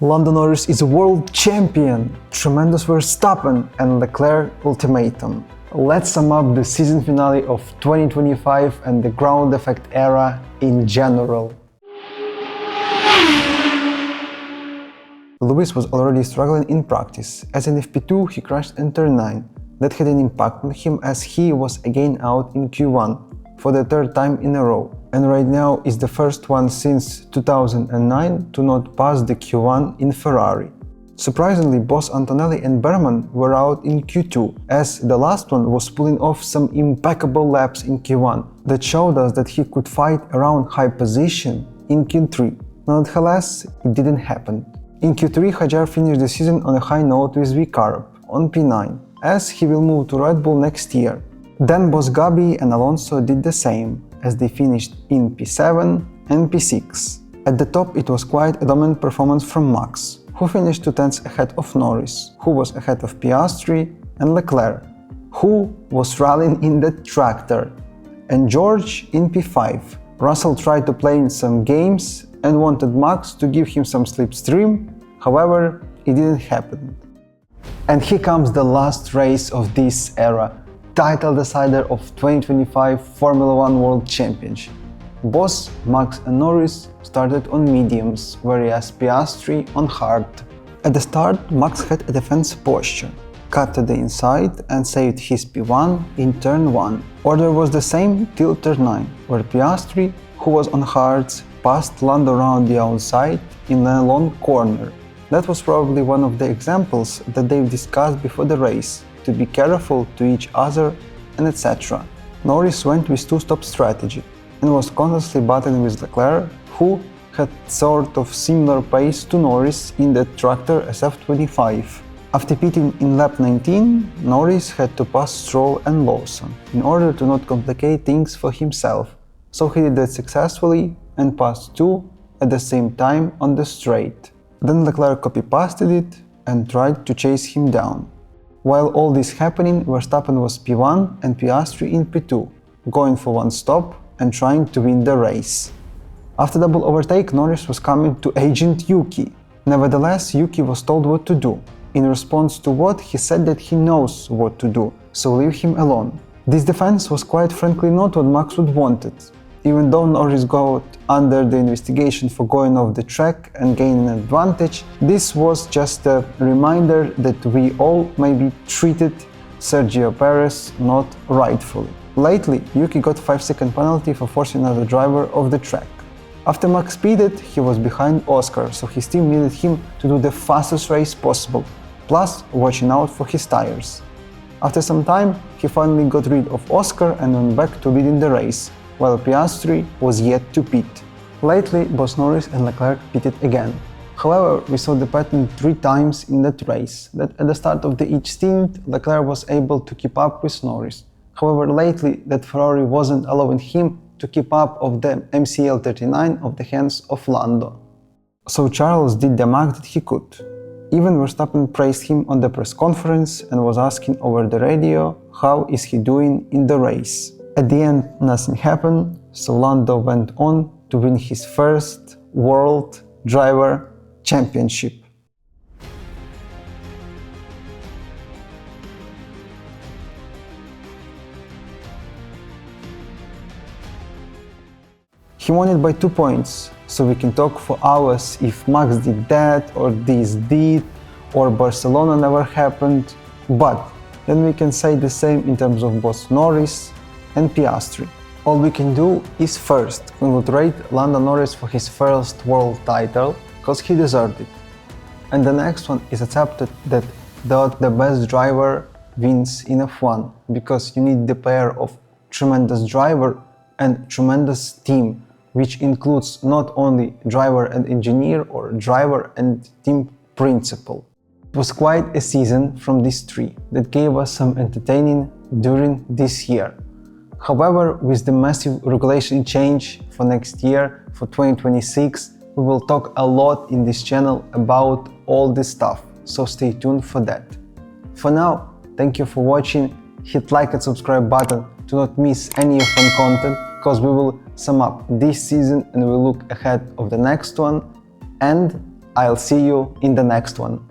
Lando Norris is a world champion, tremendous Verstappen and Leclerc ultimatum. Let's sum up the season finale of 2025 and the ground effect era in general. Lewis was already struggling in practice, as in FP2 he crashed in turn 9. That had an impact on him as he was again out in Q1 for the third time in a row, and right now is the first one since 2009 to not pass the Q1 in Ferrari. Surprisingly, both Antonelli and Berman were out in Q2, as the last one was pulling off some impeccable laps in Q1 that showed us that he could fight around high position in Q3. Nonetheless, it didn't happen. In Q3, Hadjar finished the season on a high note with Vicarb on P9, as he will move to Red Bull next year. Then both Gabi and Alonso did the same, as they finished in P7 and P6. At the top it was quite a dominant performance from Max, who finished 2 tenths ahead of Norris, who was ahead of Piastri, and Leclerc, who was rallying in the tractor, and George in P5. Russell tried to play in some games and wanted Max to give him some slipstream, however, it didn't happen. And here comes the last race of this era, title decider of 2025 Formula 1 World Championship. Both Max and Norris started on mediums, whereas Piastri on hard. At the start, Max had a defense posture, cut to the inside and saved his P1 in turn 1. Order was the same till turn 9, where Piastri, who was on hards, passed Lando around the outside in a long corner. That was probably one of the examples that they've discussed before the race, to be careful to each other and etc. Norris went with two-stop strategy and was constantly battling with Leclerc, who had sort of similar pace to Norris in the tractor SF25. After pitting in lap 19, Norris had to pass Stroll and Lawson in order to not complicate things for himself, so he did that successfully and passed 2 at the same time on the straight. Then Leclerc copy-pasted it and tried to chase him down. While all this happening, Verstappen was P1 and Piastri in P2, going for one stop and trying to win the race. After double overtake, Norris was coming to Agent Yuki. Nevertheless, Yuki was told what to do. In response to what, he said that he knows what to do, so leave him alone. This defense was quite frankly not what Max would wanted. Even though Norris got under the investigation for going off the track and gaining an advantage, this was just a reminder that we all maybe treated Sergio Perez not rightfully. Lately, Yuki got 5-second penalty for forcing another driver off the track. After Max speeded, he was behind Oscar, so his team needed him to do the fastest race possible, plus watching out for his tires. After some time, he finally got rid of Oscar and went back to leading the race, while Piastri was yet to pit. Lately, both Norris and Leclerc pitted again. However, we saw the pattern 3 times in that race, that at the start of each stint, Leclerc was able to keep up with Norris. However, lately, that Ferrari wasn't allowing him to keep up of the MCL39 of the hands of Lando. So Charles did the max that he could. Even Verstappen praised him on the press conference and was asking over the radio how is he doing in the race. At the end, nothing happened, so Lando went on to win his first World Driver Championship. He won it by 2 points, so we can talk for hours if Max did that, or this did, or Barcelona never happened, but then we can say the same in terms of both Norris and Piastri. All we can do is first congratulate Lando Norris for his first world title, because he deserved it. And the next one is accepted that the best driver wins in F1, because you need the pair of tremendous driver and tremendous team, which includes not only driver and engineer or driver and team principal. It was quite a season from these 3 that gave us some entertaining during this year. However, with the massive regulation change for next year, for 2026, we will talk a lot in this channel about all this stuff, so stay tuned for that. For now, thank you for watching, hit like and subscribe button to not miss any fun content, because we will sum up this season and we'll look ahead of the next one, and I'll see you in the next one.